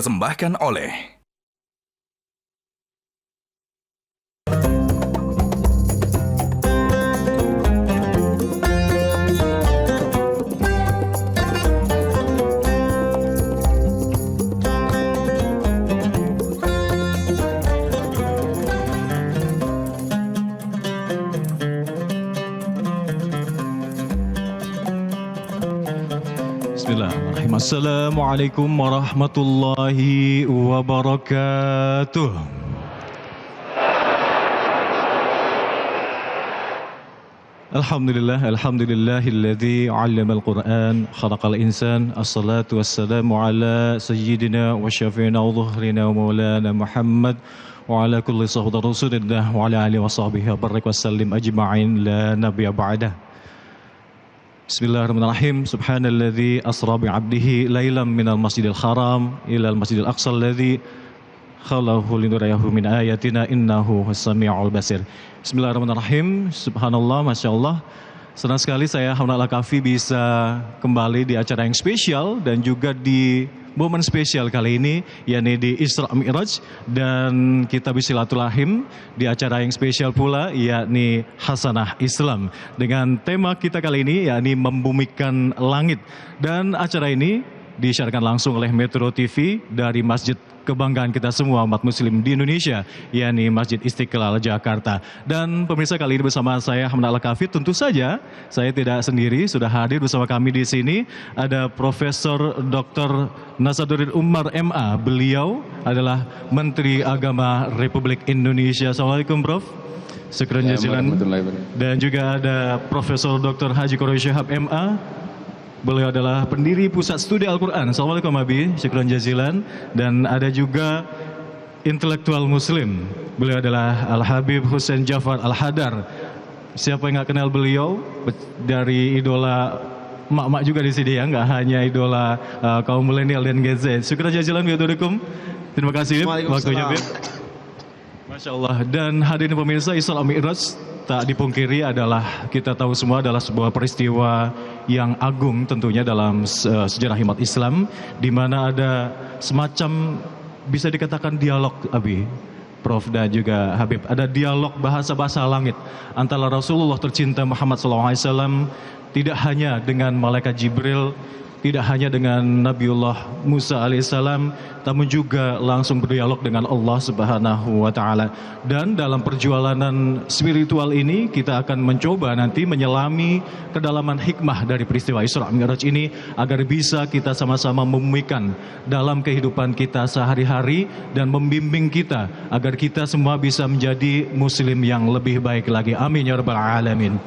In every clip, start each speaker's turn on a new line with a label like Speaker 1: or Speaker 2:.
Speaker 1: dipersembahkan oleh
Speaker 2: Bismillahirrahmanirrahim. Assalamualaikum warahmatullahi wabarakatuh. Alhamdulillahilladzi 'allamal Qur'an, khalaqal insan. Assalatu wassalamu ala sayyidina wa syafi'ina wa dhuhrina wa maulana Muhammad wa ala kulli sahbihi rasulillah wa ala alihi wa sahbihi wa barik wa sallim ajma'in la nabiyya ba'dah. Bismillahirrahmanirrahim. Subhanalladzi asra bi'abdihi lailan minal masjidil haram ilal masjidil aqsa alladzi khalaqahu linuriyahu min ayatina innahu as-sami'ul basir. Bismillahirrahmanirrahim. Subhanallah, Masya Allah. Senang sekali saya Hamdan Al-Kafi bisa kembali di acara yang spesial dan juga di momen spesial kali ini, yakni di Isra Mi'raj, dan kita bersilaturahim di acara yang spesial pula, yakni Hasanah Islam, dengan tema kita kali ini yakni membumikan langit. Dan acara ini disiarkan langsung oleh Metro TV dari Masjid kebanggaan kita semua umat muslim di Indonesia, yakni Masjid Istiqlal Jakarta. Dan pemirsa, kali ini bersama saya Hamdan Al-Kafi, tentu saja saya tidak sendiri, sudah hadir bersama kami di sini ada Profesor Dr. Nasaduddin Umar MA. Beliau adalah Menteri Agama Republik Indonesia. Assalamualaikum Prof. Syukran jazilan. Dan juga ada Profesor Dr. Haji Quraisy Shihab MA. Beliau adalah pendiri Pusat Studi Al-Quran. Assalamualaikum Abi, syukran jazilan. Dan ada juga intelektual muslim. Beliau adalah Al-Habib Hussein Jafar Al-Hadar. Siapa yang nggak kenal beliau? Dari idola emak-emak juga di sini ya, nggak hanya idola kaum milenial dan Gen Z. Syukran jazilan biadurikum. Terima kasih waktunya, Bib. Masya Allah. Dan hadirin pemirsa, Isra Mi'raj tak dipungkiri adalah, kita tahu semua, adalah sebuah peristiwa yang agung tentunya dalam sejarah umat Islam, di mana ada semacam, bisa dikatakan dialog, Abi, Prof dan juga Habib. Ada dialog bahasa-bahasa langit antara Rasulullah tercinta Muhammad SAW, tidak hanya dengan malaikat Jibril, tidak hanya dengan Nabiullah Musa alaihissalam, namun juga langsung berdialog dengan Allah Subhanahu wa taala. Dan dalam perjalanan spiritual ini kita akan mencoba nanti menyelami kedalaman hikmah dari peristiwa Isra Mi'raj ini agar bisa kita sama-sama membumikan dalam kehidupan kita sehari-hari dan membimbing kita agar kita semua bisa menjadi muslim yang lebih baik lagi. Amin ya rabbal alamin.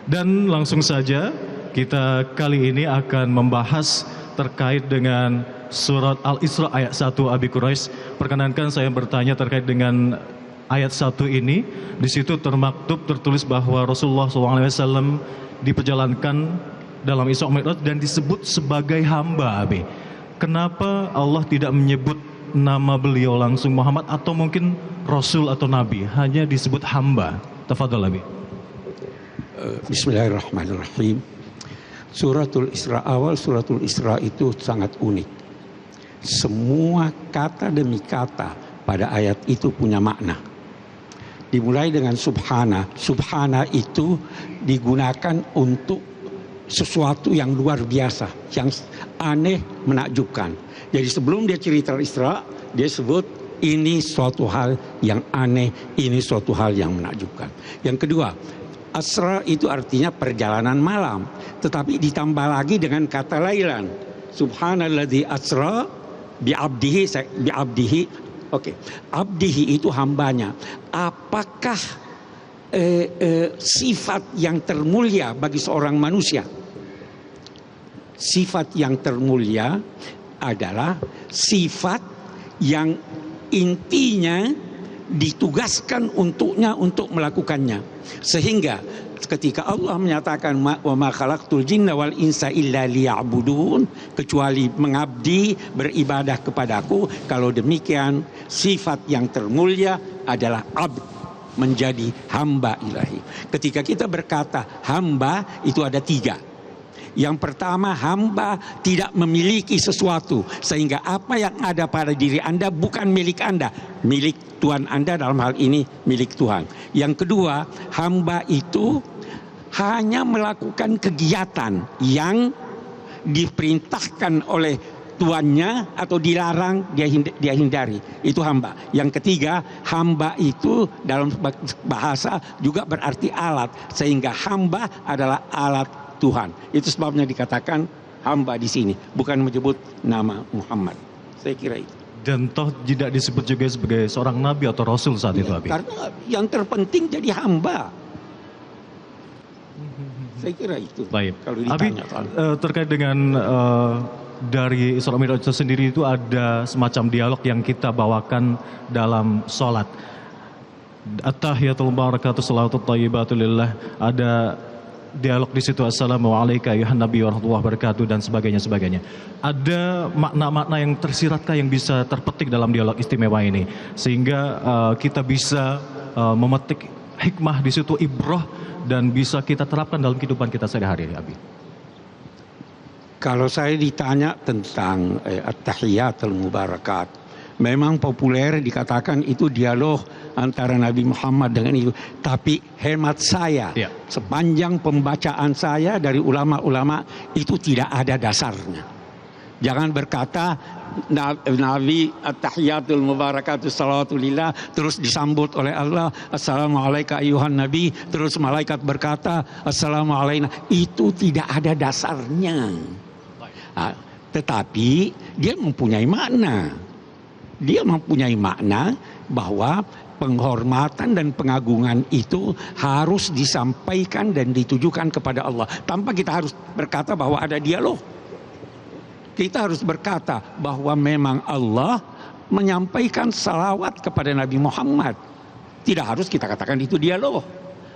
Speaker 2: Dan langsung saja kita kali ini akan membahas terkait dengan surat Al-Isra ayat 1, Abi Quraisy. Perkenankan saya bertanya terkait dengan ayat 1 ini. Di situ termaktub, tertulis bahwa Rasulullah SAW diperjalankan dalam Isra Mi'raj dan disebut sebagai hamba, Abi. Kenapa Allah tidak menyebut nama beliau langsung Muhammad atau mungkin Rasul atau Nabi, hanya disebut hamba? Tafadhol, Abi.
Speaker 3: Bismillahirrahmanirrahim. Suratul Isra, awal suratul Isra itu sangat unik. Semua kata demi kata pada ayat itu punya makna. Dimulai dengan subhana. Subhana itu digunakan untuk sesuatu yang luar biasa, yang aneh, menakjubkan. Jadi sebelum dia cerita Isra, dia sebut ini suatu hal yang aneh, ini suatu hal yang menakjubkan. Yang kedua, Asra itu artinya perjalanan malam, tetapi ditambah lagi dengan kata lailan. Subhanalladzi asra bi'abdihi, bi'abdihi. Oke, abdihi itu hambanya. Apakah sifat yang termulia bagi seorang manusia? Sifat yang termulia adalah sifat yang intinya ditugaskan untuknya untuk melakukannya. Sehingga ketika Allah menyatakan wa ma khalaqtul jinna wal insa illa liya'budun, kecuali mengabdi, beribadah kepadaku, kalau demikian sifat yang termulia adalah abd, menjadi hamba ilahi. Ketika kita berkata hamba, itu ada tiga. Yang pertama, hamba tidak memiliki sesuatu, sehingga apa yang ada pada diri Anda bukan milik Anda, milik Tuhan Anda, dalam hal ini milik Tuhan. Yang kedua, hamba itu hanya melakukan kegiatan yang diperintahkan oleh tuannya atau dilarang, dia hindari. Itu hamba. Yang ketiga, hamba itu dalam bahasa juga berarti alat, sehingga hamba adalah alat Tuhan. Itu sebabnya dikatakan hamba di sini, bukan menyebut nama Muhammad. Saya kira itu.
Speaker 2: Dan toh tidak disebut juga sebagai seorang nabi atau rasul saat itu, Abi.
Speaker 3: Karena yang terpenting jadi hamba. Saya kira itu.
Speaker 2: Baik.
Speaker 3: Kalau
Speaker 2: Abi,
Speaker 3: ditanya
Speaker 2: terkait dengan dari Isra Mi'raj itu sendiri, itu ada semacam dialog yang kita bawakan dalam sholat. At-tahiyatul barakatuh salawatut thayyibatu lillah. Ada dialog di situ, assalamualaikum ya nabi warahmatullahi wabarakatuh, dan sebagainya. Ada makna-makna yang tersiratkah yang bisa terpetik dalam dialog istimewa ini, sehingga kita bisa memetik hikmah di situ, ibrah, dan bisa kita terapkan dalam kehidupan kita sehari-hari, Abi?
Speaker 3: Kalau saya ditanya tentang at-tahiyatul mubarakat, memang populer dikatakan itu dialog antara Nabi Muhammad dengan itu. Tapi hemat saya, sepanjang pembacaan saya dari ulama-ulama, itu tidak ada dasarnya. Jangan berkata Nabi at-tahiyatul mubarakatuh salawatulillah, terus disambut oleh Allah, assalamualaikum ayuhan nabi, terus malaikat berkata assalamualaikum. Itu tidak ada dasarnya. Tetapi dia mempunyai makna. Dia mempunyai makna bahwa penghormatan dan pengagungan itu harus disampaikan dan ditujukan kepada Allah. Tanpa kita harus berkata bahwa ada dialog. Kita harus berkata bahwa memang Allah menyampaikan salawat kepada Nabi Muhammad. Tidak harus kita katakan itu dialog.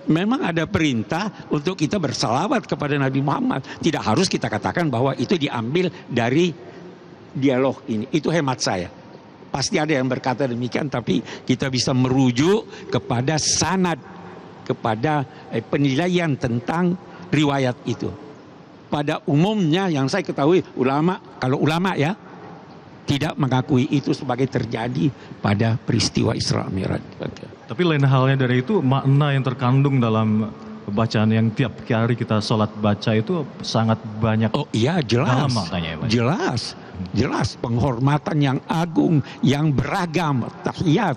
Speaker 3: Memang ada perintah untuk kita bersalawat kepada Nabi Muhammad. Tidak harus kita katakan bahwa itu diambil dari dialog ini. Itu hemat saya. Pasti ada yang berkata demikian, tapi kita bisa merujuk kepada sanad, kepada penilaian tentang riwayat itu. Pada umumnya yang saya ketahui, kalau ulama ya, tidak mengakui itu sebagai terjadi pada peristiwa Isra Mi'raj.
Speaker 2: Tapi lain halnya dari itu, makna yang terkandung dalam bacaan yang tiap hari kita sholat baca itu sangat banyak.
Speaker 3: Oh iya, jelas.
Speaker 2: Dalam maknanya, ya,
Speaker 3: Jelas penghormatan yang agung, yang beragam, tahiyat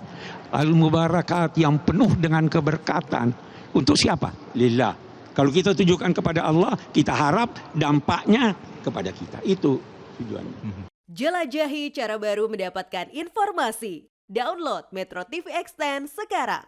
Speaker 3: al-mubarakat yang penuh dengan keberkatan. Untuk siapa? Lillah. Kalau kita tujukan kepada Allah, kita harap dampaknya kepada kita. Itu tujuannya.
Speaker 1: Jelajahi cara baru mendapatkan informasi. Download Metro TV Extend sekarang.